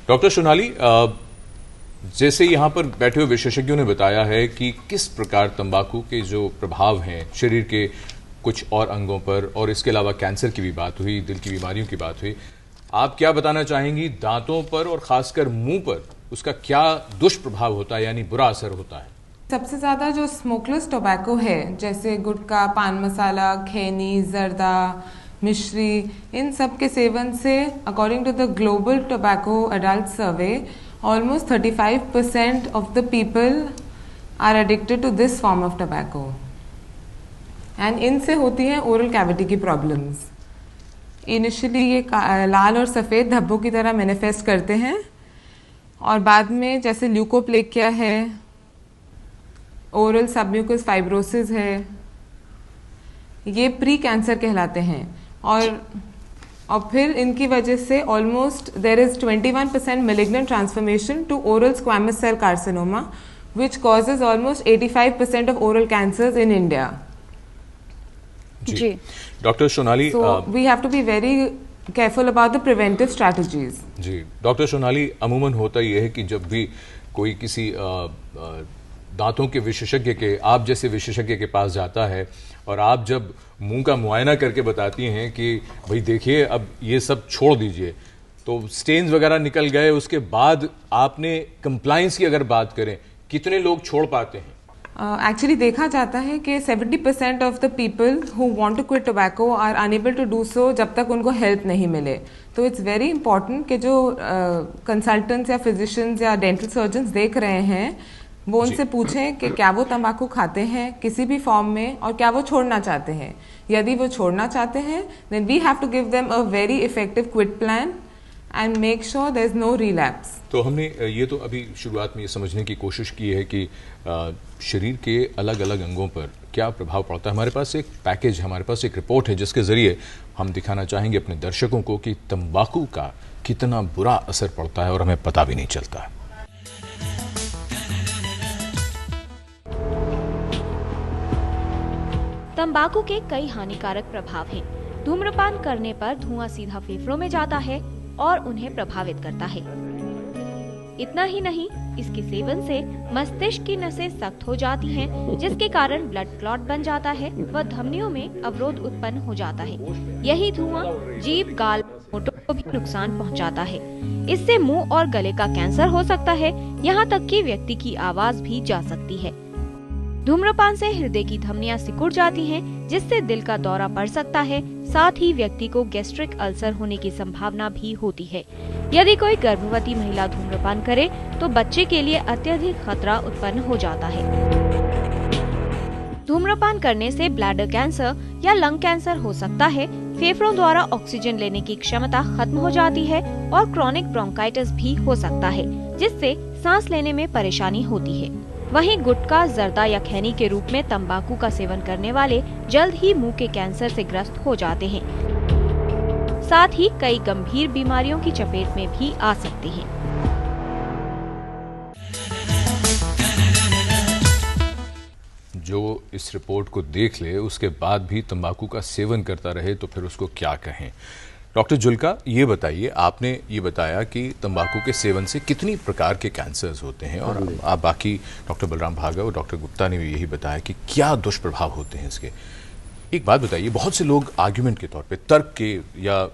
Doctor Sonali, जैसे यहाँ पर बैठे हुए विशेषज्ञों ने बताया है कि किस प्रकार तंबाकू के जो प्रभाव हैं शरीर के कुछ और अंगों पर, और इसके अलावा कैंसर की भी बात हुई, दिल की बीमारियों की बात हुई, आप क्या बताना चाहेंगी दांतों पर और खासकर मुंह पर उसका क्या दुष्प्रभाव होता है, यानी बुरा असर होता है? सबसे ज़्यादा जो स्मोकलेस टोबैको है, जैसे गुटखा, पान मसाला, खैनी, जर्दा, मिश्री, इन सब के सेवन से according to the global tobacco adult survey almost 35% of the people are addicted to this form of tobacco and इनसे होती हैं oral cavity की problems। इनिशियली ये लाल और सफ़ेद धब्बों की तरह मैनिफेस्ट करते हैं और बाद में जैसे ल्यूकोप्लेकिया है, ओरल सबम्यूकस फाइब्रोसिस है, ये प्री कैंसर कहलाते हैं। और फिर इनकी वजह से almost there is 21% malignant transformation to oral squamous cell carcinoma which causes almost 85% of oral cancers in India. जी doctor Sonali, we have to be very careful about the preventive strategies. जी doctor Sonali, अमूमन होता यह है कि जब भी कोई किसी दांतों के विशेषज्ञ के, आप जैसे विशेषज्ञ के पास जाता है और आप जब मुंह का मुआयना करके बताती हैं कि भाई देखिए अब ये सब छोड़ दीजिए, तो स्टेन्स वगैरह निकल गए, उसके बाद आपने कंप्लायंस की अगर बात करें, कितने लोग छोड़ पाते हैं? एक्चुअली देखा जाता है कि 70% of the people who want to quit tobacco are unable to do so जब तक उनको हेल्प नहीं मिले। तो इट्स वेरी इंपॉर्टेंट कि जो कंसल्टेंट्स या फिजिशियंस या डेंटल सर्जन्स देख रहे हैं वो उनसे पूछें कि क्या वो तंबाकू खाते हैं किसी भी फॉर्म में और क्या वो छोड़ना चाहते हैं। यदि वो छोड़ना चाहते हैं then we have to give them a very effective quit plan and make sure there is no relapse. तो हमने ये तो अभी शुरुआत में ये समझने की कोशिश की है कि शरीर के अलग अलग अंगों पर क्या प्रभाव पड़ता है। हमारे पास एक पैकेज, हमारे पास एक रिपोर्ट है जिसके जरिए हम दिखाना चाहेंगे अपने दर्शकों को कि तंबाकू का कितना बुरा असर पड़ता है और हमें पता भी नहीं चलता है। तंबाकू के कई हानिकारक प्रभाव हैं। धूम्रपान करने पर धुआं सीधा फेफड़ों में जाता है और उन्हें प्रभावित करता है। इतना ही नहीं, इसके सेवन से मस्तिष्क की नसें सख्त हो जाती हैं, जिसके कारण ब्लड क्लॉट बन जाता है व धमनियों में अवरोध उत्पन्न हो जाता है। यही धुआं जीभ, गाल, होठों को भी नुकसान पहुंचाता है। इससे मुंह और गले का कैंसर हो सकता है, यहाँ तक कि व्यक्ति की आवाज भी जा सकती है। धूम्रपान से हृदय की धमनियां सिकुड़ जाती हैं, जिससे दिल का दौरा पड़ सकता है। साथ ही व्यक्ति को गैस्ट्रिक अल्सर होने की संभावना भी होती है। यदि कोई गर्भवती महिला धूम्रपान करे तो बच्चे के लिए अत्यधिक खतरा उत्पन्न हो जाता है। धूम्रपान करने से ब्लैडर कैंसर या लंग कैंसर हो सकता है। फेफड़ों द्वारा ऑक्सीजन लेने की क्षमता खत्म हो जाती है और क्रॉनिक ब्रोंकाइटिस भी हो सकता है, जिससे सांस लेने में परेशानी होती है। वहीं गुटखा, जर्दा या खैनी के रूप में तंबाकू का सेवन करने वाले जल्द ही मुंह के कैंसर से ग्रस्त हो जाते हैं। साथ ही कई गंभीर बीमारियों की चपेट में भी आ सकते हैं। जो इस रिपोर्ट को देख ले उसके बाद भी तंबाकू का सेवन करता रहे तो फिर उसको क्या कहें। डॉक्टर जुल्का, ये बताइए, आपने ये बताया कि तंबाकू के सेवन से कितनी प्रकार के कैंसर्स होते हैं और आप बाकी डॉक्टर बलराम भार्गव और डॉक्टर गुप्ता ने भी यही बताया कि क्या दुष्प्रभाव होते हैं इसके। एक बात बताइए, बहुत से लोग आर्ग्यूमेंट के तौर पे, तर्क के या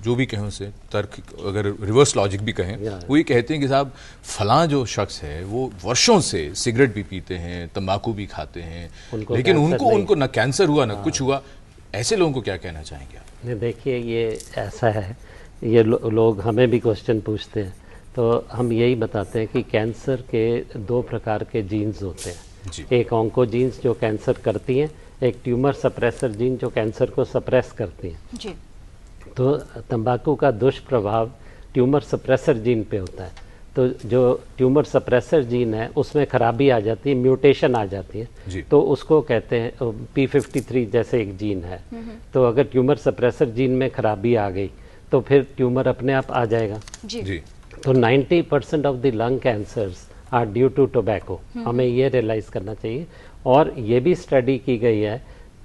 जो भी कहें उसे, तर्क अगर रिवर्स लॉजिक भी कहें, वो ये कहते हैं कि साहब फलां जो शख्स है वो वर्षों से सिगरेट भी पीते हैं, तंबाकू भी खाते हैं, लेकिन उनको न कैंसर हुआ न कुछ हुआ। ऐसे लोगों को क्या कहना चाहेंगे आप? देखिए, ये ऐसा है, ये लोग हमें भी क्वेश्चन पूछते हैं तो हम यही बताते हैं कि कैंसर के दो प्रकार के जीन्स होते हैं। एक ऑन्कोजीन्स जो कैंसर करती हैं, एक ट्यूमर सप्रेसर जीन जो कैंसर को सप्रेस करती हैं। जी। तो तंबाकू का दुष्प्रभाव ट्यूमर सप्रेसर जीन पे होता है। तो जो ट्यूमर सप्रेसर जीन है उसमें खराबी आ जाती है, म्यूटेशन आ जाती है, तो उसको कहते हैं P53 जैसे एक जीन है। तो अगर ट्यूमर सप्रेसर जीन में खराबी आ गई तो फिर ट्यूमर अपने आप आ जाएगा। जी। तो 90% of the lung cancers are due to tobacco. हमें ये रियलाइज करना चाहिए। और ये भी स्टडी की गई है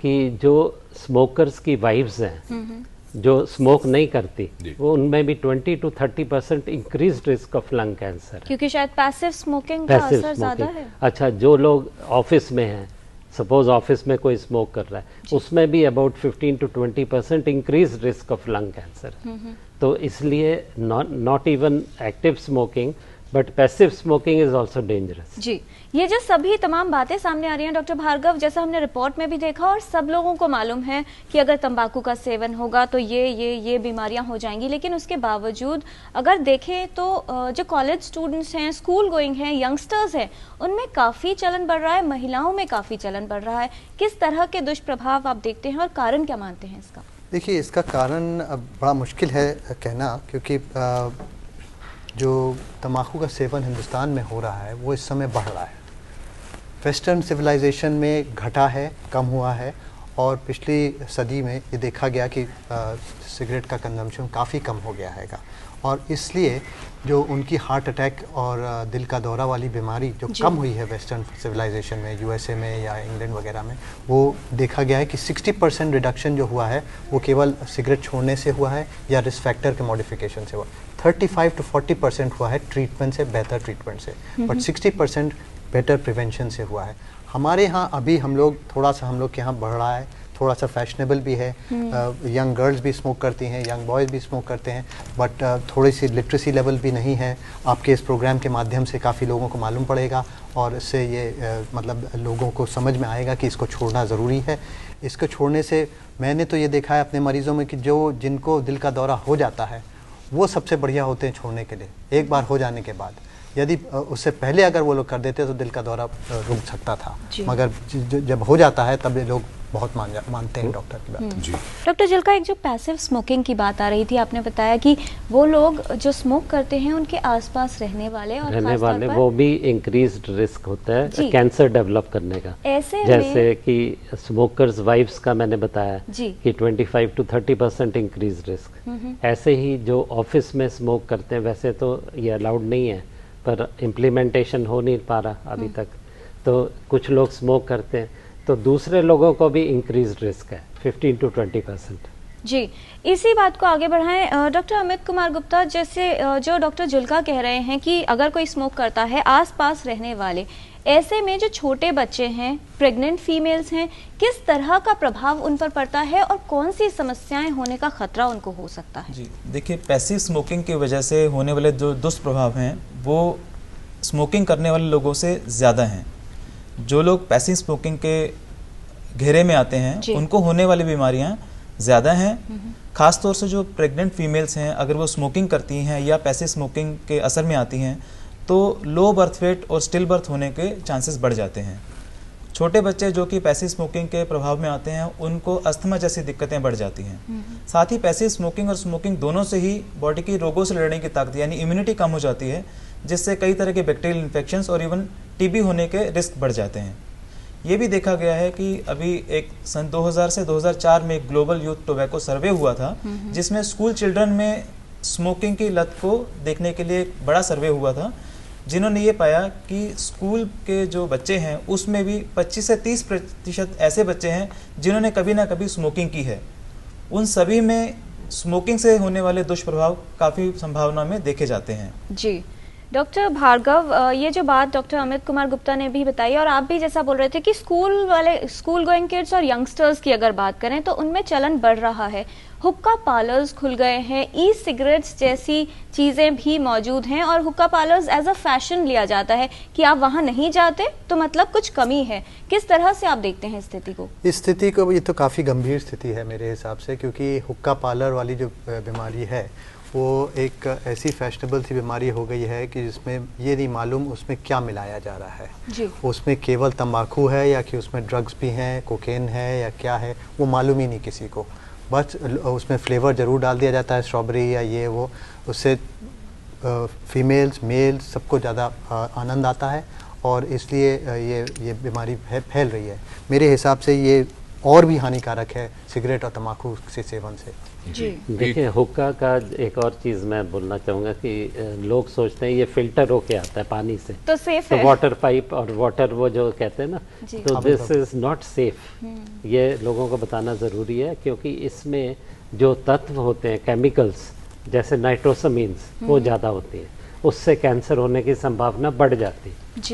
कि जो स्मोकर्स की वाइफ्स हैं जो स्मोक नहीं करती वो उनमें भी 20 to 30% increase risk of lung cancer है, क्योंकि शायद पैसिव स्मोकिंग का असर ज्यादा है। अच्छा, जो लोग ऑफिस में हैं, सपोज ऑफिस में कोई स्मोक कर रहा है, उसमें भी about 15 to 20% increase risk of lung cancer. तो इसलिए not even active smoking but passive smoking is also dangerous. जी, ये जो सभी तमाम बातें सामने आ रही हैं डॉक्टर भार्गव, जैसा हमने रिपोर्ट में भी देखा और सब लोगों को मालूम है कि अगर तंबाकू का सेवन होगा तो ये बीमारियां हो जाएंगी, लेकिन उसके बावजूद अगर देखें तो जो कॉलेज स्टूडेंट्स हैं, स्कूल गोइंग हैं, यंगस्टर्स हैं, उनमें काफ़ी चलन बढ़ रहा है, महिलाओं में काफ़ी चलन बढ़ रहा है। किस तरह के दुष्प्रभाव आप देखते हैं और कारण क्या मानते हैं इसका? देखिए, इसका कारण बड़ा मुश्किल है कहना, क्योंकि जो तम्बाकू का सेवन हिंदुस्तान में हो रहा है वो इस समय बढ़ रहा है। वेस्टर्न सिविलाइजेशन में घटा है, कम हुआ है, और पिछली सदी में ये देखा गया कि सिगरेट का कंजम्पशन काफ़ी कम हो गया है, और इसलिए जो उनकी हार्ट अटैक और दिल का दौरा वाली बीमारी जो कम हुई है वेस्टर्न सिविलाइजेशन में, यूएसए में या इंग्लैंड वगैरह में, वो देखा गया है कि 60% रिडक्शन जो हुआ है वो केवल सिगरेट छोड़ने से हुआ है या रिस्क फैक्टर के मॉडिफिकेशन से हुआ। 35 to 40% हुआ है ट्रीटमेंट से, बेहतर ट्रीटमेंट से, बट 60% बेटर प्रिवेंशन से हुआ है। हमारे यहाँ अभी हम लोग के यहाँ बढ़ रहा है, थोड़ा सा फैशनेबल भी है। यंग गर्ल्स भी स्मोक करती हैं, यंग बॉयज़ भी स्मोक करते हैं, बट थोड़ी सी लिटरेसी लेवल भी नहीं है। आपके इस प्रोग्राम के माध्यम से काफ़ी लोगों को मालूम पड़ेगा और इससे ये मतलब लोगों को समझ में आएगा कि इसको छोड़ना ज़रूरी है। इसको छोड़ने से मैंने तो ये देखा है अपने मरीज़ों में कि जिनको दिल का दौरा हो जाता है वो सबसे बढ़िया होते हैं छोड़ने के लिए, एक बार हो जाने के बाद। यदि उससे पहले अगर वो लोग कर देते तो दिल का दौरा रुक सकता था, मगर जब हो जाता है तब ये लोग बहुत मानते हैं डॉक्टर की बात। जी डॉक्टर जिल्का, एक जो पैसिव स्मोकिंग की बात आ रही थी, आपने बताया कि वो लोग जो स्मोक करते हैं उनके आसपास रहने वाले वो भी इंक्रीज्ड रिस्क होता है कैंसर डेवलप करने का। ऐसे जैसे कि स्मोकर्स वाइफ्स का मैंने बताया कि 25 to 30% इंक्रीज रिस्क। ऐसे ही जो ऑफिस में स्मोक करते हैं, वैसे तो ये अलाउड नहीं है पर इम्प्लीमेंटेशन हो नहीं पा रहा अभी तक, तो कुछ लोग स्मोक करते हैं तो दूसरे लोगों को भी इंक्रीज रिस्क है 15 to 20%। जी, इसी बात को आगे बढ़ाएं डॉक्टर अमित कुमार गुप्ता, जैसे जो डॉक्टर जुल्का कह रहे हैं कि अगर कोई स्मोक करता है, आसपास रहने वाले, ऐसे में जो छोटे बच्चे हैं, प्रेग्नेंट फीमेल्स हैं, किस तरह का प्रभाव उन पर पड़ता है और कौन सी समस्याएं होने का खतरा उनको हो सकता है? जी देखिए, पैसिव स्मोकिंग की वजह से होने वाले जो दुष्प्रभाव हैं वो स्मोकिंग करने वाले लोगों से ज़्यादा हैं। जो लोग पैसिव स्मोकिंग के घेरे में आते हैं उनको होने वाली बीमारियां ज़्यादा हैं। खास तौर से जो प्रेग्नेंट फीमेल्स हैं, अगर वो स्मोकिंग करती हैं या पैसिव स्मोकिंग के असर में आती हैं तो लो बर्थ वेट और स्टिल बर्थ होने के चांसेस बढ़ जाते हैं। छोटे बच्चे जो कि पैसिव स्मोकिंग के प्रभाव में आते हैं उनको अस्थमा जैसी दिक्कतें बढ़ जाती हैं। साथ ही पैसिव स्मोकिंग और स्मोकिंग दोनों से ही बॉडी की रोगों से लड़ने की ताकत यानी इम्यूनिटी कम हो जाती है, जिससे कई तरह के बैक्टीरियल इन्फेक्शंस और इवन टीबी होने के रिस्क बढ़ जाते हैं। ये भी देखा गया है कि अभी एक सन 2000 से 2004 में एक ग्लोबल यूथ टोबैको सर्वे हुआ था, जिसमें स्कूल चिल्ड्रन में स्मोकिंग की लत को देखने के लिए एक बड़ा सर्वे हुआ था, जिन्होंने ये पाया कि स्कूल के जो बच्चे हैं उसमें भी 25 से 30% ऐसे बच्चे हैं जिन्होंने कभी ना कभी स्मोकिंग की है। उन सभी में स्मोकिंग से होने वाले दुष्प्रभाव काफ़ी संभावना में देखे जाते हैं। जी डॉक्टर भार्गव, ये जो बात डॉक्टर अमित कुमार गुप्ता ने भी बताई और आप भी जैसा बोल रहे थे कि स्कूल गोइंग किड्स और यंगस्टर्स की अगर बात करें तो उनमें चलन बढ़ रहा है। हुक्का पार्लर्स खुल गए हैं, ई सिगरेट्स जैसी चीज़ें भी मौजूद हैं और हुक्का पार्लर्स एज अ फैशन लिया जाता है कि आप वहाँ नहीं जाते तो मतलब कुछ कमी है। किस तरह से आप देखते हैं स्थिति को? इस स्थिति को, ये तो काफ़ी गंभीर स्थिति है मेरे हिसाब से, क्योंकि हुक्का पार्लर वाली जो बीमारी है वो एक ऐसी फैशनेबल सी बीमारी हो गई है कि जिसमें ये नहीं मालूम उसमें क्या मिलाया जा रहा है जी। उसमें केवल तंबाकू है या कि उसमें ड्रग्स भी हैं, कोकेन है या क्या है, वो मालूम ही नहीं किसी को। बस उसमें फ्लेवर ज़रूर डाल दिया जाता है, स्ट्रॉबेरी या ये वो, उससे फीमेल्स मेल्स सबको ज़्यादा आनंद आता है और इसलिए ये बीमारी फैल रही है। मेरे हिसाब से ये और भी हानिकारक है सिगरेट और तंबाकू से सेवन से। जी देखिए, हुक्का का एक और चीज़ मैं बोलना चाहूँगा कि लोग सोचते हैं ये फिल्टर होके आता है पानी से तो सेफ है, वाटर पाइप और वाटर वो जो कहते हैं ना, तो दिस इज़ नॉट सेफ। ये लोगों को बताना ज़रूरी है क्योंकि इसमें जो तत्व होते हैं केमिकल्स जैसे नाइट्रोसामीन्स वो ज़्यादा होती हैं, उससे कैंसर होने की संभावना बढ़ जाती है।